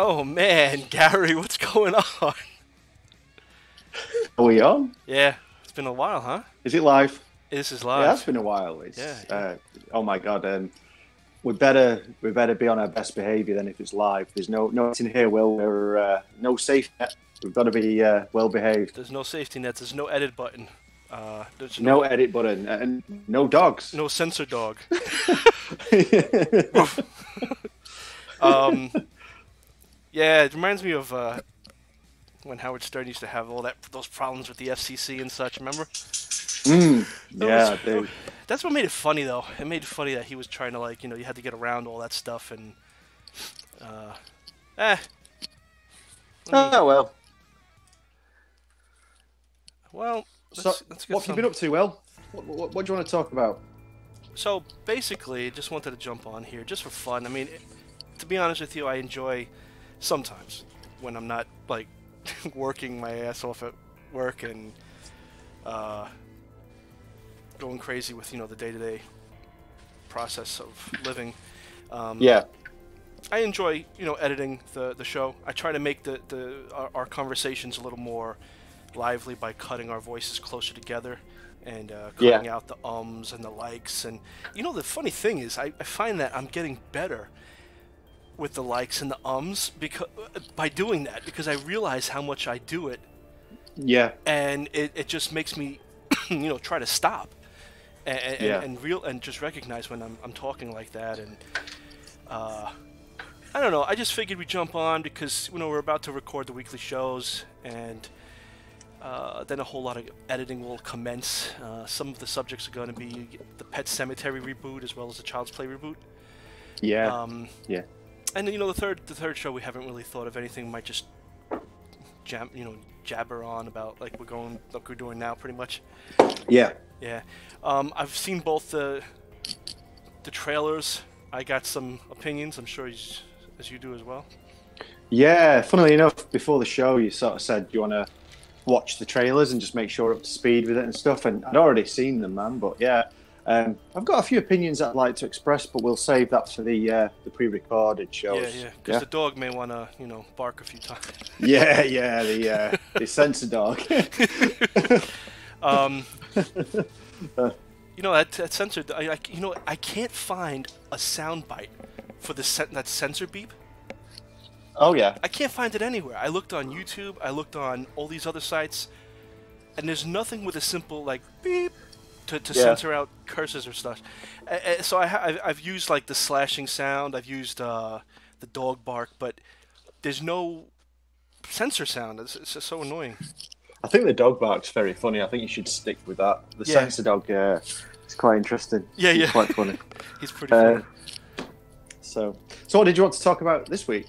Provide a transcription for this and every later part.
Oh man, Gary, what's going on? Are we on? Yeah, it's been a while, huh? Is it live? This is Yeah, it's live. been a while. Yeah, It's yeah. oh my God. We better be on our best behaviour than if it's live. There's no in here, Will. We're no safe net. We've got to be well behaved. There's no safety nets. There's no edit button. There's No no edit button and no dogs. no censor dog. Um, yeah, it reminds me of when Howard Stern used to have all those problems with the FCC and such. Remember? That Yeah, was, dude. that's what made it funny, though. It made it funny that he was trying to you had to get around all that stuff and uh, eh. Let me, Oh well. well, So, let's get what have you some. been up to, Will? What do you want to talk about? So basically, just wanted to jump on here just for fun. I mean, to be honest with you, I enjoy sometimes when I'm not like working my ass off at work and uh, going crazy with the day-to-day process of living. Yeah, I enjoy editing the show. I try to make our conversations a little more lively by cutting our voices closer together and cutting yeah, out the ums and the likes. And the funny thing is, I find that I'm getting better with the likes and the ums because by doing that, because I realize how much I do it, yeah, and it just makes me try to stop yeah. and just recognize when I'm talking like that. And I don't know, I just figured we'd jump on because we're about to record the weekly shows, and then a whole lot of editing will commence. Some of the subjects are going to be the Pet Cemetery reboot as well as the Child's Play reboot. Yeah, Um, yeah, and then the third show we haven't really thought of anything. Might just jabber on about like we're doing now pretty much. yeah. Yeah. I've seen both the trailers. I got some opinions. I'm sure as you do as well. Yeah, funnily enough, before the show, you sort of said you want to watch the trailers and just make sure you're up to speed with it and stuff. And I'd already seen them, man. But yeah, I've got a few opinions that I'd like to express, but we'll save that for the pre-recorded shows. Yeah, yeah. Because the dog may want to bark a few times. Yeah. The censor dog. Um, that censor. I can't find a soundbite for that censor beep. Oh yeah, I can't find it anywhere. I looked on YouTube. I looked on all these other sites, and there's nothing with a simple like beep to yeah. censor out curses or stuff. So I've used like the slashing sound. I've used the dog bark, but there's no censor sound. It's just so annoying. I think the dog bark's very funny. I think you should stick with that. The Yeah. censor dog, it's quite interesting. Yeah, It's yeah. quite funny. He's pretty funny. So what did you want to talk about this week?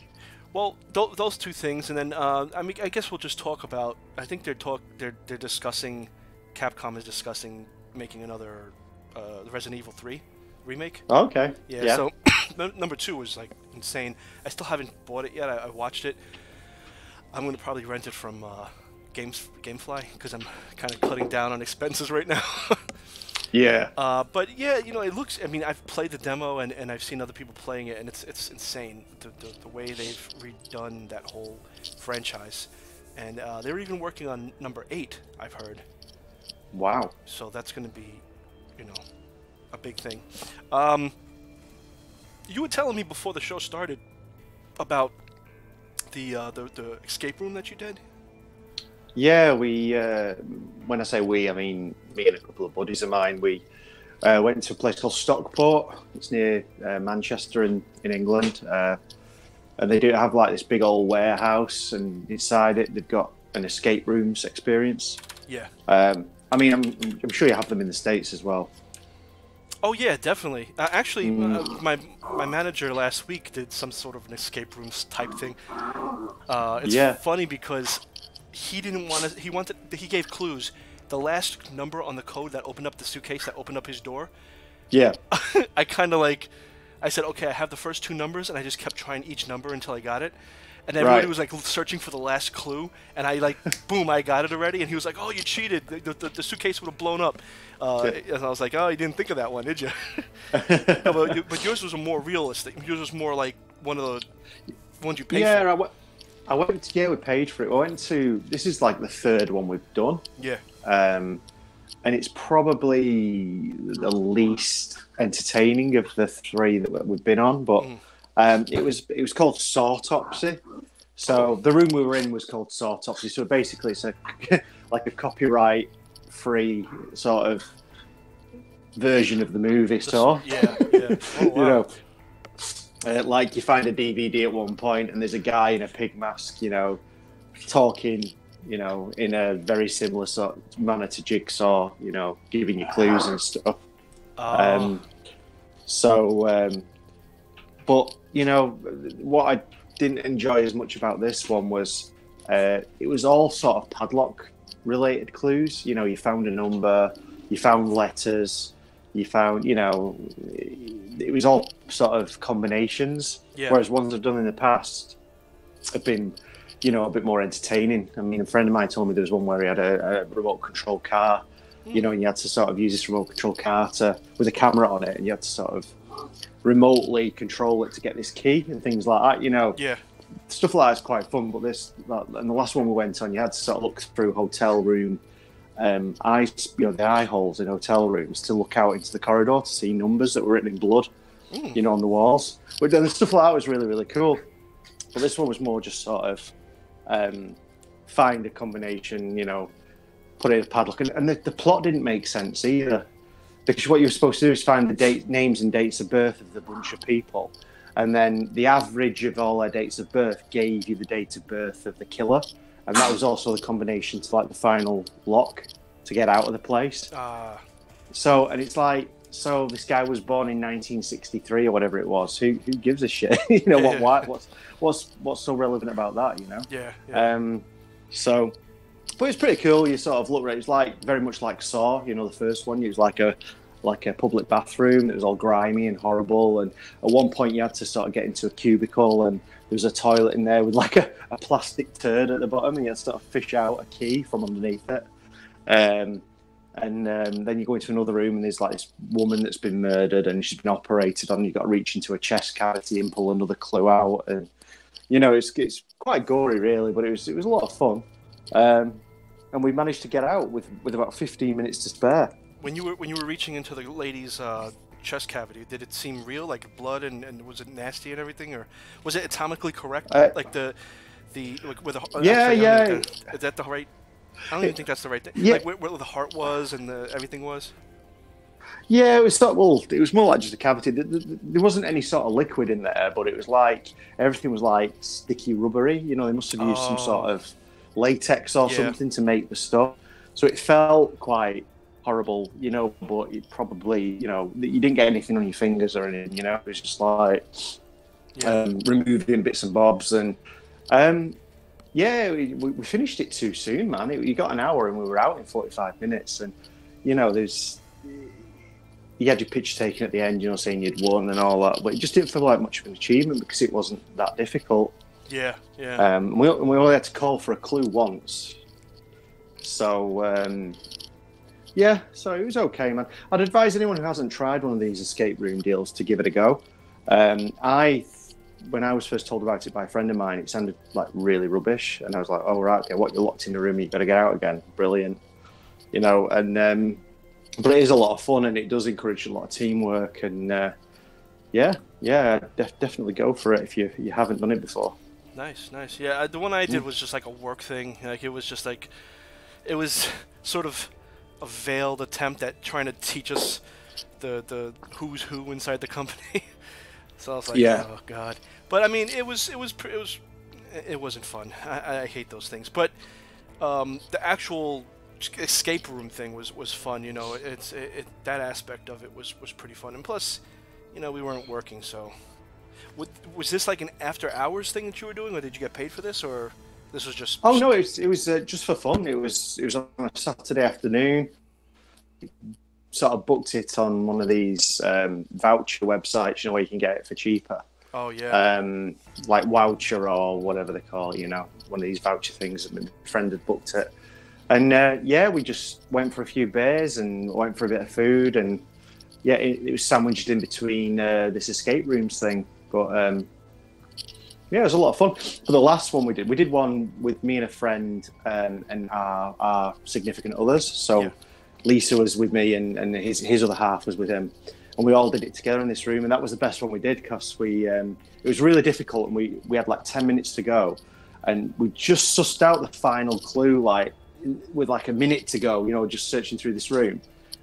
Well, those two things, and then I guess we'll just talk about. I think they're discussing. Capcom is discussing making another Resident Evil 3 remake. Oh, okay. Yeah. So number 2 was like insane. I still haven't bought it yet. I watched it. I'm gonna probably rent it from GameFly because I'm kind of cutting down on expenses right now. Yeah. But yeah, it looks. I mean, I've played the demo and I've seen other people playing it, and it's insane the way they've redone that whole franchise. And they're even working on number 8, I've heard. Wow. So that's going to be, a big thing. You were telling me before the show started about the escape room that you did. Yeah, we. When I say we, I mean me and a couple of buddies of mine. We went to a place called Stockport. It's near Manchester in England, and they do have like this big old warehouse, and inside it they've got an escape rooms experience. Yeah. I mean, I'm sure you have them in the States as well. Oh yeah, definitely. Actually, my manager last week did some sort of an escape rooms type thing. It's funny because he didn't want to. He gave clues. The last number on the code that opened up the suitcase that opened up his door. Yeah. I kind of I said, okay, I have the first 2 numbers, and I just kept trying each number until I got it. And everybody was like searching for the last clue, and I boom, I got it already. And he was like, "Oh, you cheated! The suitcase would have blown up." And I was like, "Oh, you didn't think of that one, did you?" No, but yours was more realistic. Yours was more like one of the ones you paid Yeah, for. I went to, yeah, we paid for it. I went to, this is like the third one we've done. Yeah. And it's probably the least entertaining of the three that we've been on. But it was called Sawtopsy. So the room we were in was called Sawtopsy. So basically, it's a like a copyright-free sort of version of the movie Saw. Yeah, yeah. Oh, wow. You know, like you find a DVD at one point, and there's a guy in a pig mask, talking, in a very similar sort of manner to Jigsaw, giving you clues and stuff. But what I didn't enjoy as much about this one was it was all sort of padlock related clues. You found a number, you found letters, you found, it was all sort of combinations. Yeah. Whereas ones I've done in the past have been, a bit more entertaining. I mean, a friend of mine told me there was one where he had a remote control car, and you had to sort of use this remote control car with a camera on it, and you had to sort of remotely control it to get this key and things like that. Yeah. Stuff like that's quite fun. But and the last one we went on, you had to sort of look through hotel room the eye holes in hotel rooms to look out into the corridor to see numbers that were written in blood, on the walls. But then the stuff like that was really, really cool. But this one was more just sort of find a combination, put in a padlock. And the plot didn't make sense either. Because what you were supposed to do is find the names and dates of birth of the bunch of people. And then the average of all their dates of birth gave you the date of birth of the killer. And that was also the combination to like the final lock to get out of the place. So it's like, so this guy was born in 1963 or whatever it was. Who gives a shit? What's so relevant about that? Yeah. But it's pretty cool. You sort of look at it. It's like very much like Saw. The first one. It was like a public bathroom that was all grimy and horrible. And at one point, you had to sort of get into a cubicle, and there was a toilet in there with like a plastic turd at the bottom, and you had to sort of fish out a key from underneath it. And then you go into another room, and there's like this woman that's been murdered, and she's been operated on. You've got to reach into a chest cavity and pull another clue out, and it's quite gory, really, but it was a lot of fun. And we managed to get out with about 15 minutes to spare. When you were reaching into the lady's chest cavity, did it seem real, like blood, and was it nasty and everything, or was it atomically correct, like the like with the yeah? Is that the right? I don't even think that's the right thing. Yeah. Like where the heart was and everything was. Yeah, it was it was more like just a cavity. There wasn't any sort of liquid in there, but it was like everything was like sticky, rubbery. They must have used some sort of latex or something to make the stuff. So it felt quite horrible, but it probably, you didn't get anything on your fingers or anything, it was just like removing bits and bobs. And we finished it too soon, man. You got an hour and we were out in 45 minutes. And, you had your picture taken at the end, saying you'd won and all that, but it just didn't feel like much of an achievement because it wasn't that difficult. Yeah. We only had to call for a clue once. So, so it was okay, man. I'd advise anyone who hasn't tried one of these escape room deals to give it a go. When I was first told about it by a friend of mine, it sounded like really rubbish. And I was like, oh, right, okay, what, you're locked in a room, you've got to get out again. Brilliant. But it is a lot of fun, and it does encourage a lot of teamwork. And definitely go for it if you haven't done it before. Nice. Yeah, the one I did was just like a work thing. Like it was sort of a veiled attempt at trying to teach us the who's who inside the company. So I was like, oh god. But I mean, it wasn't fun. I hate those things. But the actual escape room thing was fun. That aspect of it was pretty fun. And plus, we weren't working, so. Was this like an after hours thing that you were doing, or did you get paid for this, or this was just? Oh no, it was just for fun. It was on a Saturday afternoon. Sort of booked it on one of these voucher websites, where you can get it for cheaper. Oh yeah. Like Voucher or whatever they call it, one of these voucher things. And my friend had booked it, and we just went for a few beers and went for a bit of food, and it was sandwiched in between this escape rooms thing. But Yeah, it was a lot of fun. For the last one we did one with me and a friend and our significant others. Yeah. So Lisa was with me and his other half was with him. And we all did it together in this room. And that was the best one we did because it was really difficult. And we had like 10 minutes to go. And we just sussed out the final clue, like with like a minute to go, you know, just searching through this room.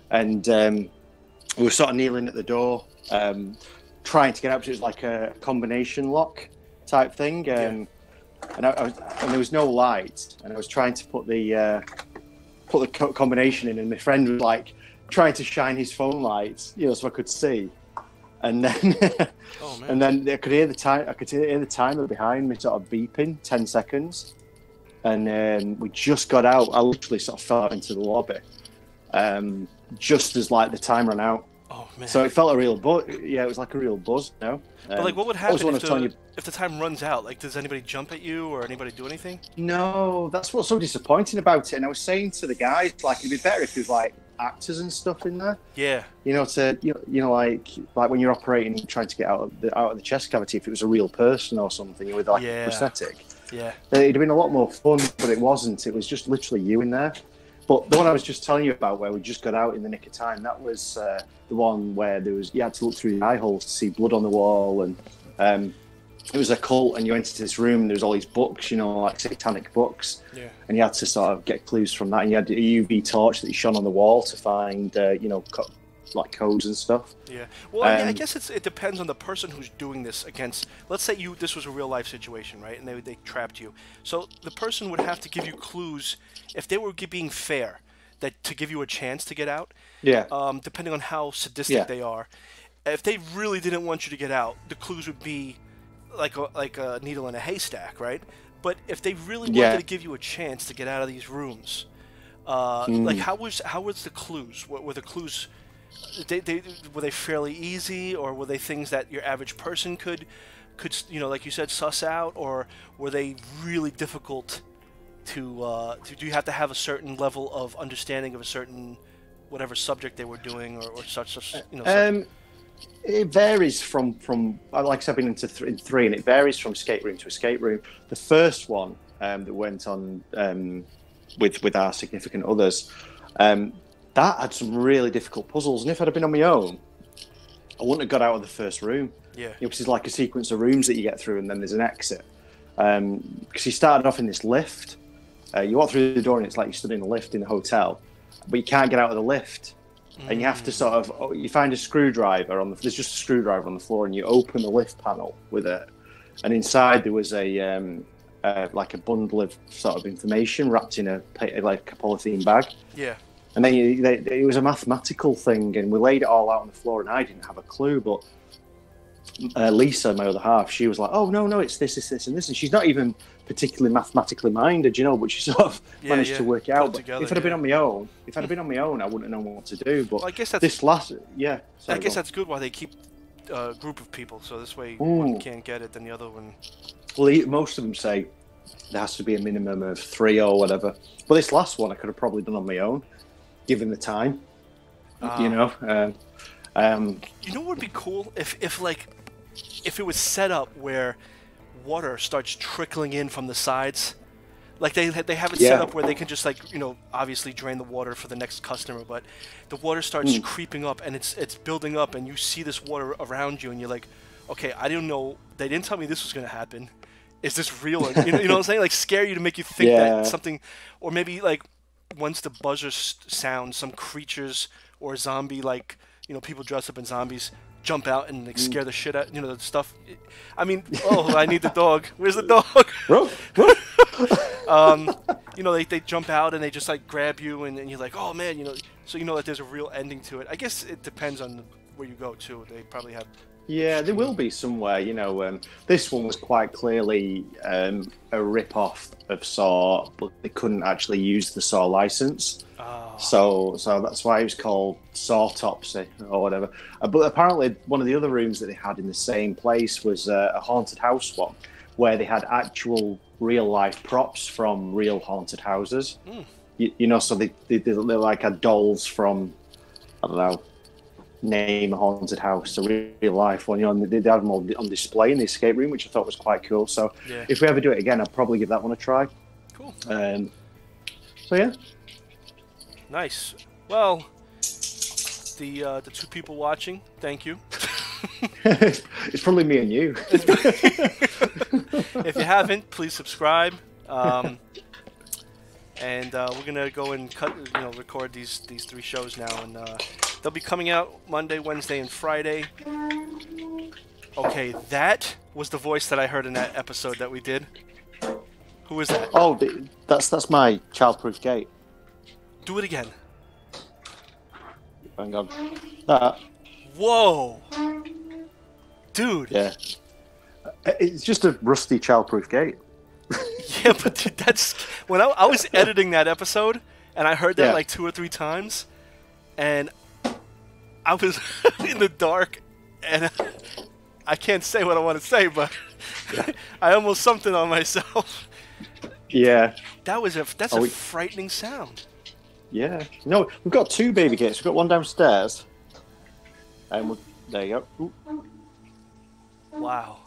And we were sort of kneeling at the door, trying to get out. It was like a combination lock type thing. And there was no light. And I was trying to put the combination in. And my friend was like trying to shine his phone lights, you know, so I could see. And then, oh, man. and then I could hear the time. I could hear the timer behind me, sort of beeping, 10 seconds. And we just got out. I literally sort of fell out into the lobby, just as like the time ran out. Oh man! So it felt a real buzz. Yeah, it was like a real buzz. You know? But like, what would happen if the time runs out? Like, does anybody jump at you or anybody do anything? No, that's what's so disappointing about it. And I was saying to the guys, like, it'd be better if there's like actors and stuff in there. Yeah. You know, like when you're operating, trying to get out of the chest cavity, if it was a real person or something with like a prosthetic. Yeah. It'd have been a lot more fun, but it wasn't. It was just literally you in there. But the one I was just telling you about, where we just got out in the nick of time, that was the one where you had to look through the eye holes to see blood on the wall, and it was a cult, and you entered this room, and there was all these books, you know, like satanic books, and you had to sort of get clues from that, and you had a UV torch that you shone on the wall to find, like codes and stuff. Yeah. Well, I mean, I guess it depends on the person who's doing this against. Let's say this was a real life situation, right? And they trapped you. So the person would have to give you clues if they were being fair, that to give you a chance to get out. Yeah. Depending on how sadistic they are. If they really didn't want you to get out, the clues would be like a needle in a haystack, right? But if they really wanted to give you a chance to get out of these rooms, like how was the clues? What were the clues? Were they fairly easy, or were they things that your average person could you know, like you said, suss out, or were they really difficult to do you have to have a certain level of understanding of a certain whatever subject they were doing, or such you know? It varies from like I said, I've been into in three, and it varies from escape room to escape room. The first one that went on with our significant others, that had some really difficult puzzles, and if I'd have been on my own, I wouldn't have got out of the first room. Yeah, which is like a sequence of rooms that you get through, and then there's an exit. Because you started off in this lift, you walk through the door, and it's like you stood in a lift in a hotel, but you can't get out of the lift, and you have to sort of you find a screwdriver there's just a screwdriver on the floor, and you open the lift panel with it, and inside there was a like a bundle of sort of information wrapped in a polythene bag. Yeah. And then it was a mathematical thing, and we laid it all out on the floor, and I didn't have a clue. But Lisa, my other half, she was like, "Oh no, it's this, and this," and she's not even particularly mathematically minded, you know. But she sort of managed to work it out. But if I'd have been on my own, I wouldn't have known what to do. But well, I guess that's this last, I guess that's good why they keep a group of people, so this way one can't get it, then the other one. Well, most of them say there has to be a minimum of 3 or whatever. But this last one, I could have probably done on my own, given the time. You know. You know what would be cool if it was set up where water starts trickling in from the sides. Like they have it set up where they can just, like, you know, obviously drain the water for the next customer, but the water starts creeping up, and it's building up, and you see this water around you, and you're like, okay, I didn't know, they didn't tell me this was going to happen. Is this real? You know what I'm saying? Like, scare you to make you think that something, or maybe like once the buzzer sounds, some creatures or zombie, like, you know, people dressed up in zombies jump out and like scare the shit out, you know, the stuff. I mean, I need the dog. Where's the dog? You know, they jump out and they just like grab you, and you're like, oh man, you know, so you know that there's a real ending to it. I guess it depends on where you go too. They probably have. Yeah, there will be somewhere, you know. This one was quite clearly a rip-off of Saw, but they couldn't actually use the Saw license. So that's why it was called Sawtopsy or whatever. But apparently one of the other rooms that they had in the same place was a haunted house one, where they had actual real-life props from real haunted houses. You know, so they like had dolls from, I don't know, name a haunted house, a real life one. You know, and they had them all on display in the escape room, which I thought was quite cool. So Yeah. if we ever do it again, I'd probably give that one a try. Cool. So yeah. Nice. Well, the two people watching, thank you. It's probably me and you. If you haven't, please subscribe. And we're gonna go and record these 3 shows now, and they'll be coming out Monday, Wednesday, and Friday. Okay, that was the voice that I heard in that episode that we did. Who was that? Oh, that's my childproof gate. Do it again. Hang on. That. Whoa, dude. Yeah. It's just a rusty childproof gate. Yeah, but dude, that's when I was editing that episode, and I heard that Yeah. like 2 or 3 times, and I was in the dark, and I can't say what I want to say, but I almost something on myself. Yeah. That's a frightening sound. Yeah. No, we've got 2 baby gates. We've got one downstairs. And there you go. Ooh. Wow.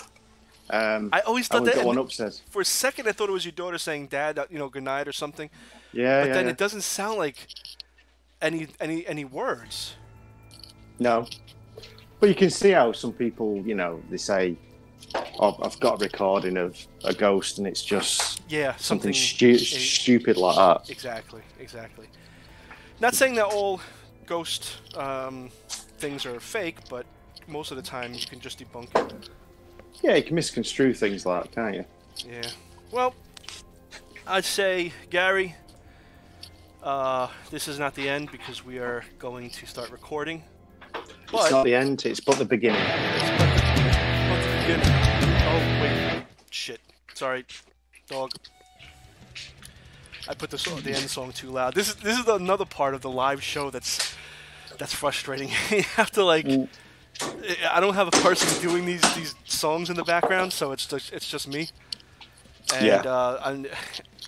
I always thought that. got one upstairs. For a second, I thought it was your daughter saying "Dad," good night or something. Yeah, But then yeah. it doesn't sound like any words. No. But you can see how some people, they say, "Oh, I've got a recording of a ghost," and it's just Something stupid like that. Exactly. Not saying that all ghost things are fake, but most of the time you can just debunk it. Yeah, you can misconstrue things like that, can't you? Yeah. Well, I'd say, Gary, this is not the end because we are going to start recording. But It's not the end, it's but the beginning. Oh, wait. Shit. Sorry, dog. I put the end song too loud. This is another part of the live show that's frustrating. You have to I don't have a person doing these songs in the background, so it's just me. And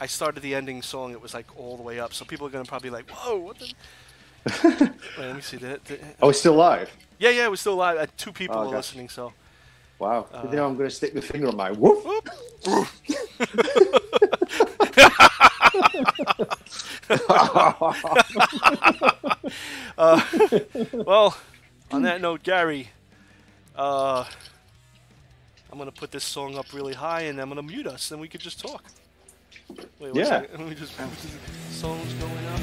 I started the ending song. It was like all the way up, so people are gonna probably like, "Whoa, what the?" Wait, let me see. Oh, it's still live? Yeah, we're still live. 2 people are okay. listening, so. Wow. I'm going to stick my finger on my whoop. Well, on that note, Gary, I'm gonna put this song up really high, and I'm gonna mute us, and we could just talk. Wait, one second. Let me just. Song's going up.